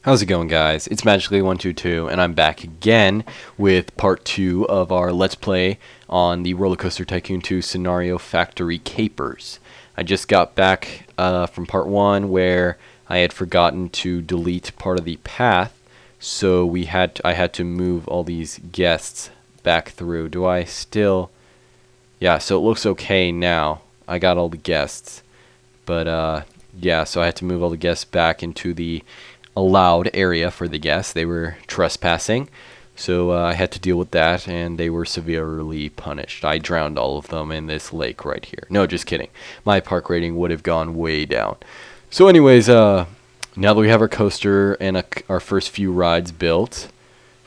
How's it going, guys? It's Magically122, and I'm back again with part 2 of our Let's Play on the Roller Coaster Tycoon 2 Scenario Factory Capers. I just got back from part 1 where I had forgotten to delete part of the path, so I had to move all these guests back through. Do I still... Yeah, so it looks okay now. I got all the guests, but yeah, so I had to move all the guests back into the allowed area for the guests. They were trespassing, so I had to deal with that, and they were severely punished. I drowned all of them in this lake right here. No, just kidding. My park rating would have gone way down. So anyways, now that we have our coaster and our first few rides built,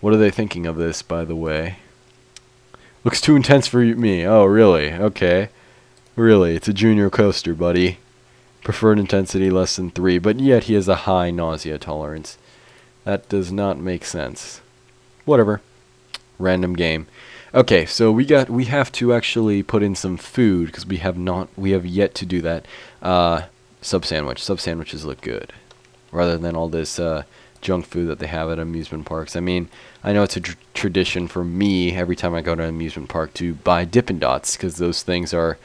what are they thinking of this, by the way? Looks too intense for me. Oh, really? Okay. Really, it's a junior coaster, buddy. Preferred intensity less than 3, but yet he has a high nausea tolerance. That does not make sense. Whatever. Random game. Okay, so we have to actually put in some food because we have yet to do that. Sub sandwiches look good, rather than all this junk food that they have at amusement parks. I mean, I know it's a tradition for me every time I go to an amusement park to buy Dippin' Dots because those things are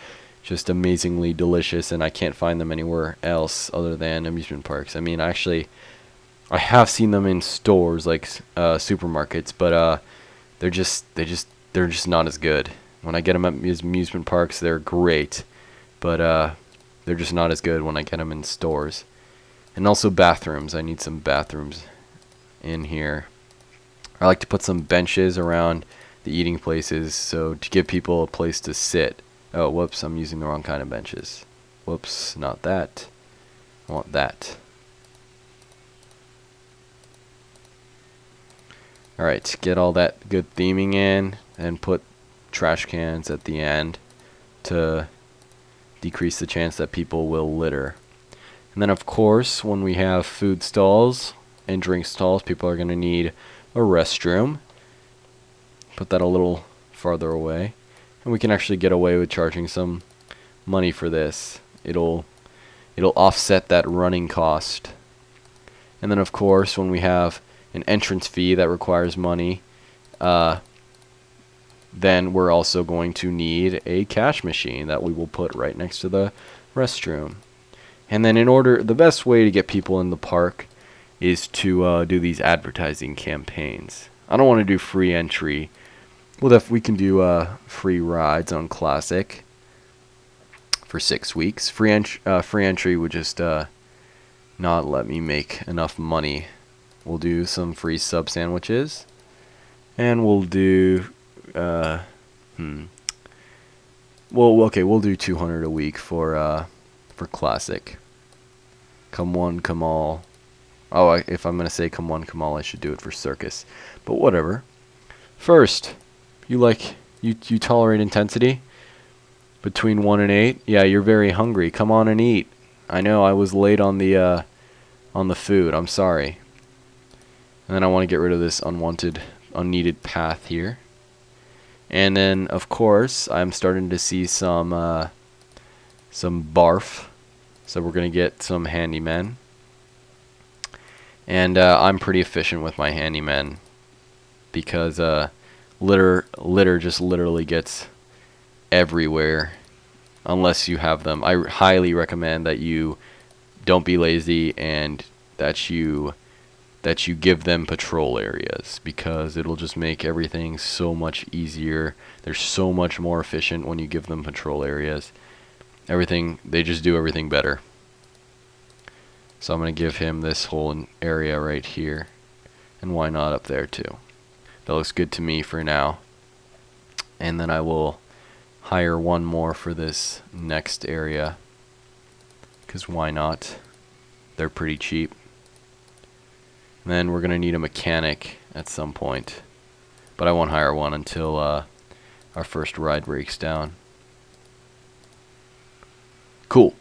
just amazingly delicious, and I can't find them anywhere else other than amusement parks. I mean, actually, I have seen them in stores like supermarkets, but they're just not as good. When I get them at amusement parks, they're great, but they're just not as good when I get them in stores. And also bathrooms. I need some bathrooms in here. I like to put some benches around the eating places so to give people a place to sit. Oh, whoops, I'm using the wrong kind of benches. Whoops, not that. I want that. Alright, get all that good theming in and put trash cans at the end to decrease the chance that people will litter. And then, of course, when we have food stalls and drink stalls, people are going to need a restroom. Put that a little farther away. And we can actually get away with charging some money for this. It'll offset that running cost. And then, of course, when we have an entrance fee that requires money, then we're also going to need a cash machine that we will put right next to the restroom. And then the best way to get people in the park is to do these advertising campaigns. I don't want to do free entry. Well, if we can do free rides on Classic for 6 weeks. Free entry would just not let me make enough money. We'll do some free sub sandwiches, and we'll do well, okay, we'll do 200 a week for Classic. Come one, come all. Oh, if I'm gonna say come one, come all, I should do it for Circus. But whatever. First. You tolerate intensity? Between 1 and 8? Yeah, you're very hungry. Come on and eat. I know I was late on the food. I'm sorry. And then I want to get rid of this unneeded path here. And then, of course, I'm starting to see some barf. So we're gonna get some handymen. And I'm pretty efficient with my handymen because litter just literally gets everywhere unless you have them. I highly recommend that you don't be lazy and that you give them patrol areas because it'll just make everything so much easier. They're so much more efficient when you give them patrol areas. They just do everything better. So I'm going to give him this whole area right here, and why not up there too. That looks good to me for now. And then I will hire one more for this next area. Because why not? They're pretty cheap. And then we're going to need a mechanic at some point. But I won't hire one until our first ride breaks down. Cool.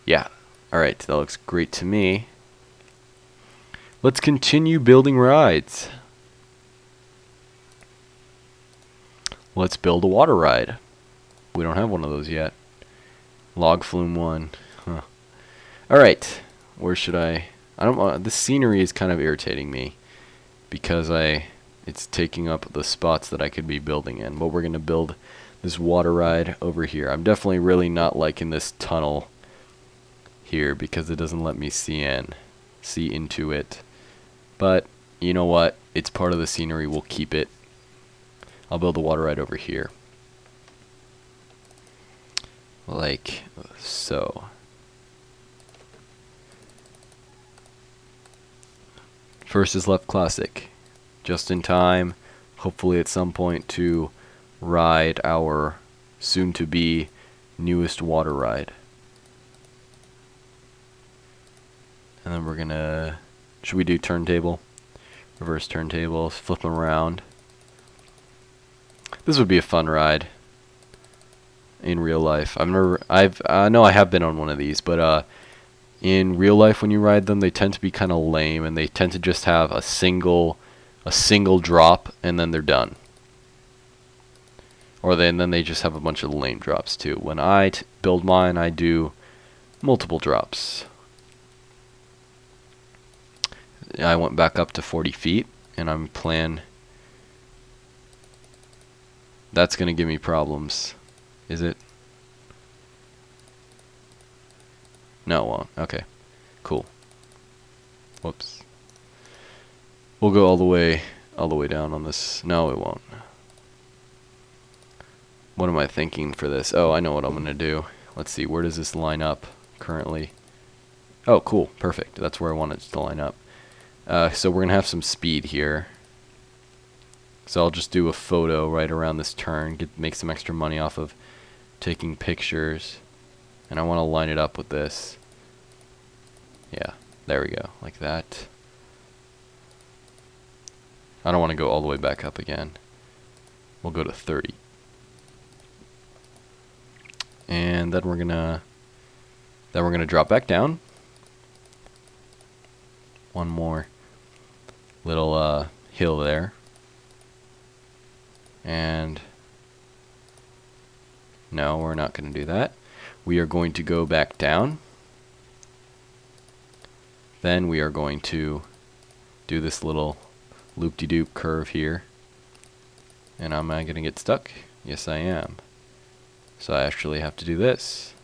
Yeah. Alright, that looks great to me. Let's continue building rides. Let's build a water ride. We don't have one of those yet. Log flume 1. Huh. Alright. Where should I I don't want, this scenery is kind of irritating me because it's taking up the spots that I could be building in. But we're going to build this water ride over here. I'm definitely really not liking this tunnel here because it doesn't let me see into it. But you know what? It's part of the scenery. We'll keep it. I'll build a water ride over here. Like so. First is left classic. Just in time, hopefully at some point to ride our soon-to-be newest water ride. And then we're gonna, should we do turntable? Reverse turntable, flip them around. This would be a fun ride in real life. I know I have been on one of these, but in real life when you ride them, they tend to be kind of lame, and they tend to just have a single drop, and then they're done. Or then they just have a bunch of lame drops too. When I build mine, I do multiple drops. I went back up to 40 feet, and I'm planning. That's gonna give me problems. Is it? No, it won't. Okay, cool. Whoops. We'll go all the way down on this. No, it won't. What am I thinking for this? Oh, I know what I'm gonna do. Let's see, where does this line up currently? Oh, cool, perfect. That's where I want it to line up. So we're gonna have some speed here. So I'll just do a photo right around this turn, make some extra money off of taking pictures. And I want to line it up with this. Yeah, there we go, like that. I don't want to go all the way back up again. We'll go to 30. And then we're gonna drop back down. One more little hill there. And no, we're not going to do that. We are going to go back down. Then we are going to do this little loop-de-doop curve here. And am I going to get stuck? Yes, I am. So I actually have to do this.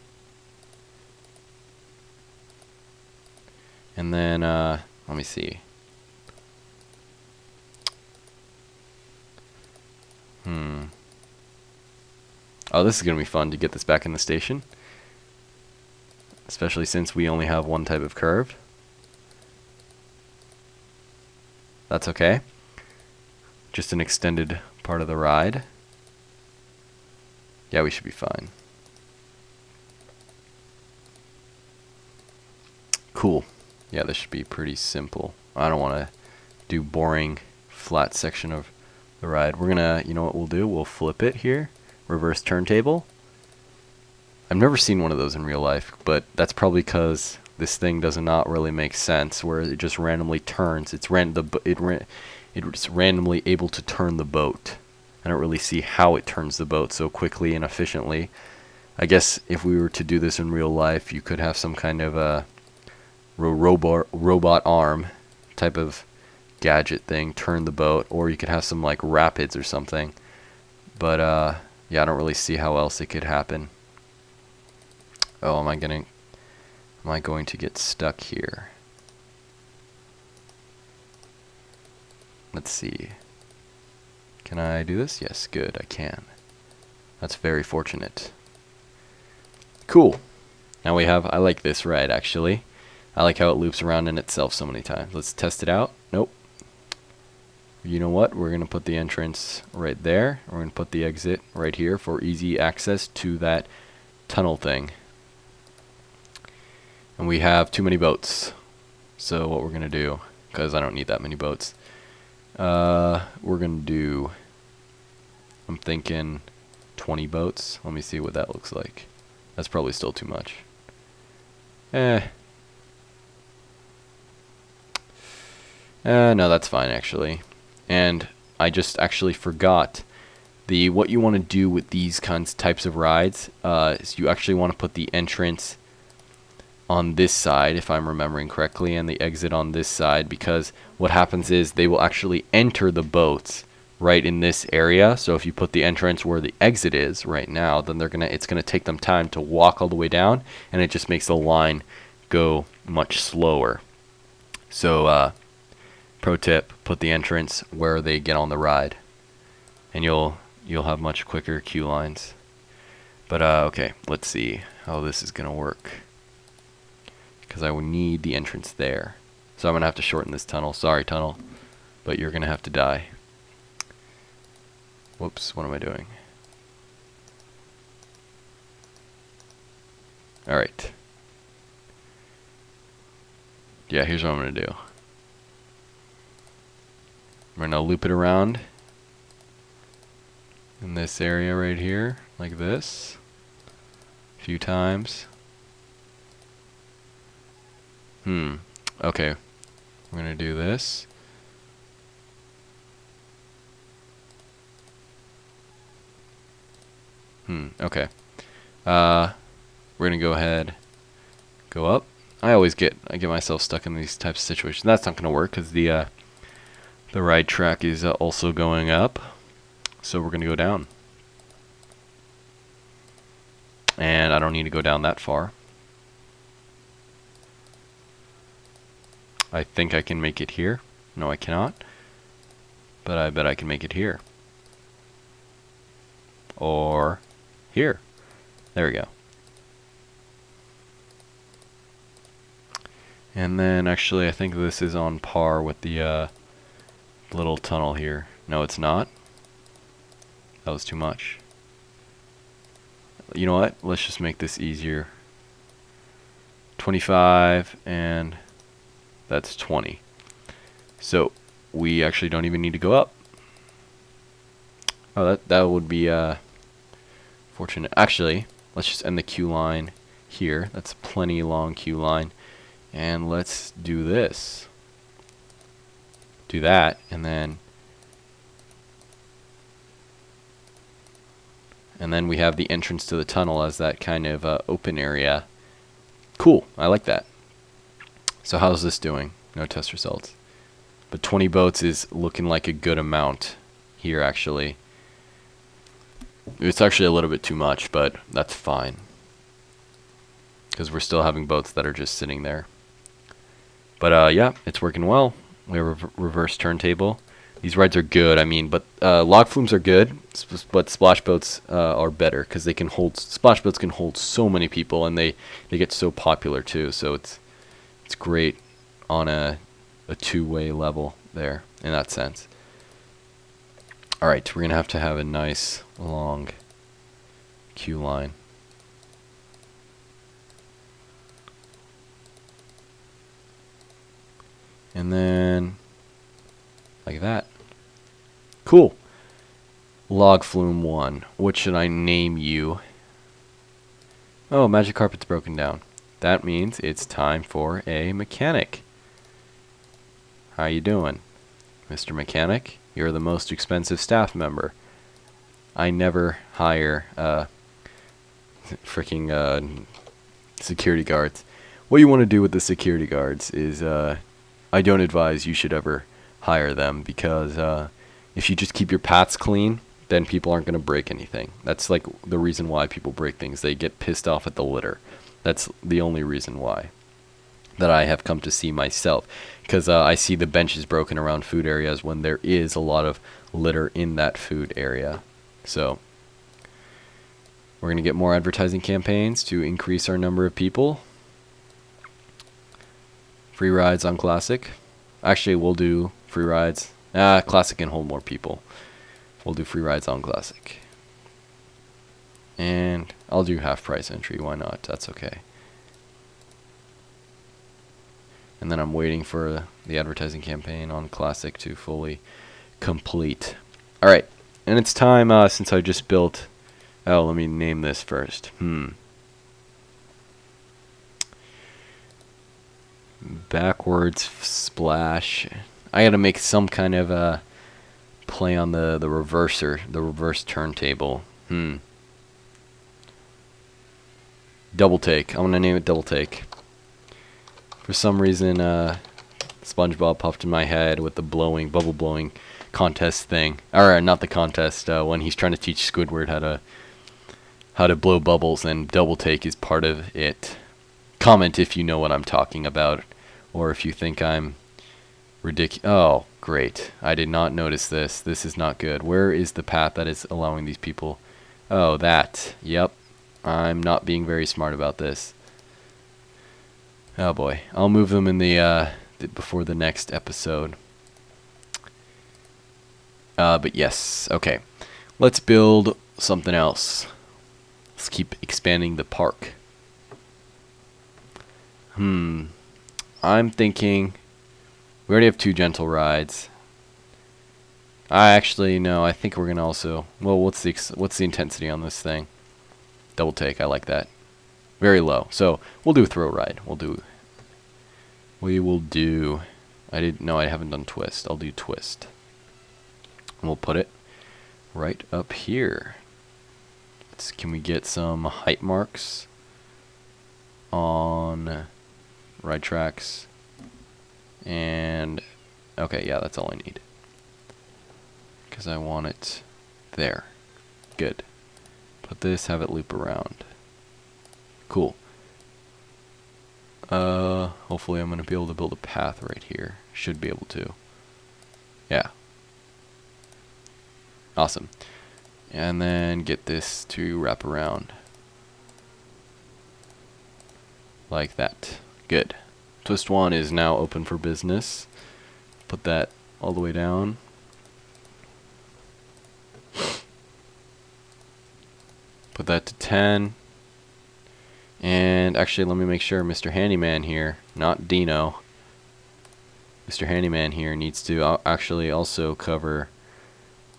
And then, let me see. Oh, this is going to be fun to get this back in the station. Especially since we only have one type of curve. That's okay. Just an extended part of the ride. Yeah, we should be fine. Cool. Yeah, this should be pretty simple. I don't want to do boring flat section of the ride. We're gonna, you know what we'll do? We'll flip it here. Reverse turntable. I've never seen one of those in real life, but that's probably because this thing does not really make sense, where it just randomly turns. It's randomly able to turn the boat. I don't really see how it turns the boat so quickly and efficiently. I guess if we were to do this in real life, you could have some kind of a robot arm type of gadget thing turn the boat, or you could have some like rapids or something. But yeah, I don't really see how else it could happen. Oh, am I going to get stuck here? Let's see. Can I do this? Yes, good, I can. That's very fortunate. Cool. Now we have, I like this ride actually. I like how it loops around in itself so many times. Let's test it out. Nope. You know what? We're going to put the entrance right there. We're going to put the exit right here for easy access to that tunnel thing. And we have too many boats. So what we're going to do, because I don't need that many boats, we're going to do, I'm thinking 20 boats. Let me see what that looks like. That's probably still too much. No, that's fine actually. And I just actually forgot what you want to do with these types of rides is you actually want to put the entrance on this side, if I'm remembering correctly, and the exit on this side, because what happens is they will actually enter the boats right in this area. So if you put the entrance where the exit is right now, then it's gonna take them time to walk all the way down, and it just makes the line go much slower. So pro tip, put the entrance where they get on the ride, and you'll have much quicker queue lines. But okay, let's see how this is gonna work, because I would need the entrance there. So I'm gonna have to shorten this tunnel. Sorry, tunnel, but you're gonna have to die. Whoops, what am I doing? Alright. Yeah, here's what I'm gonna do. I'm gonna loop it around in this area right here, like this, a few times. Okay. I'm gonna do this. Okay. We're gonna go ahead, go up. I get myself stuck in these types of situations. That's not gonna work because the ride track is also going up. So we're gonna go down. And I don't need to go down that far. I think I can make it here. No, I cannot. But I bet I can make it here. Or here. There we go. And then actually I think this is on par with the little tunnel here. No, it's not. That was too much. You know what? Let's just make this easier. 25 and that's 20. So we actually don't even need to go up. Oh, that would be fortunate. Actually, let's just end the queue line here. That's a plenty long queue line. And let's do this. Do that, and then we have the entrance to the tunnel as that kind of open area. Cool, I like that. So how's this doing? No test results. But 20 boats is looking like a good amount here, actually. It's actually a little bit too much, but that's fine, because we're still having boats that are just sitting there. But yeah, it's working well. We have a reverse turntable. These rides are good, I mean, but log flumes are good, but splash boats are better, because they can hold, splash boats can hold so many people, and they get so popular too. So it's great on a two-way level there in that sense. All right, we're gonna have a nice long queue line. And then like that. Cool. Log flume 1. What should I name you? Oh, magic carpet's broken down. That means it's time for a mechanic. How you doing, Mr. Mechanic? You're the most expensive staff member. I never hire freaking security guards. What you want to do with the security guards is I don't advise you should ever hire them, because if you just keep your paths clean, then people aren't going to break anything. That's like the reason why people break things. They get pissed off at the litter. That's the only reason why that I have come to see myself, because I see the benches broken around food areas when there is a lot of litter in that food area. So we're going to get more advertising campaigns to increase our number of people. Free rides on Classic. Actually, we'll do free rides. Classic can hold more people. We'll do free rides on Classic. And I'll do half price entry. Why not? That's okay. And then I'm waiting for the advertising campaign on Classic to fully complete. Alright. And it's time, since I just built... Oh, let me name this first. Backwards splash. I gotta make some kind of a play on the reverser, the reverse turntable. Double take. I'm gonna name it double take. For some reason, SpongeBob popped in my head with the bubble blowing contest thing. Or not the contest, when he's trying to teach Squidward how to blow bubbles, and double take is part of it. Comment if you know what I'm talking about, or if you think I'm ridiculous. Oh, great. I did not notice this. This is not good. Where is the path that is allowing these people? Oh, that. Yep. I'm not being very smart about this. Oh boy. I'll move them in the before the next episode. But yes. Okay. Let's build something else. Let's keep expanding the park. I'm thinking we already have 2 gentle rides. I think we're gonna also. Well, what's the intensity on this thing? Double take. I like that. Very low. So we'll do a throw ride. We will do. I haven't done twist. I'll do twist. And we'll put it right up here. Can we get some height marks on ride tracks? And okay, yeah, that's all I need. Because I want it there. Good. Put this, have it loop around. Cool. Hopefully I'm going to be able to build a path right here. Should be able to. Yeah. Awesome. And then get this to wrap around. Like that. Good. Twist 1 is now open for business. Put that all the way down. Put that to 10. And actually, let me make sure Mr. Handyman here, not Dino. Mr. Handyman here needs to actually also cover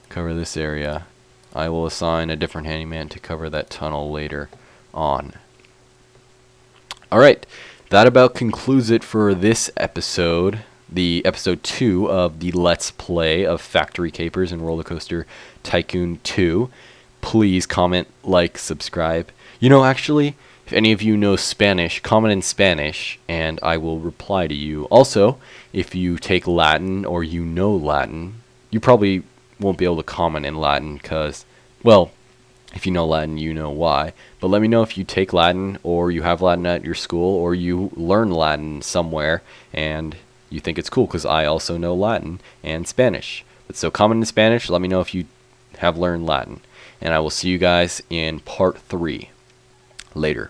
this area. I will assign a different handyman to cover that tunnel later on. Alright, that about concludes it for this episode. The episode 2 of the Let's Play of Factory Capers and Roller Coaster Tycoon 2. Please comment, like, subscribe. You know, actually, if any of you know Spanish, comment in Spanish, and I will reply to you. Also, if you take Latin or you know Latin, you probably won't be able to comment in Latin because, well, if you know Latin, you know why. But let me know if you take Latin or you have Latin at your school or you learn Latin somewhere and you think it's cool because I also know Latin and Spanish. But so comment in Spanish. Let me know if you have learned Latin. And I will see you guys in part 3. Later.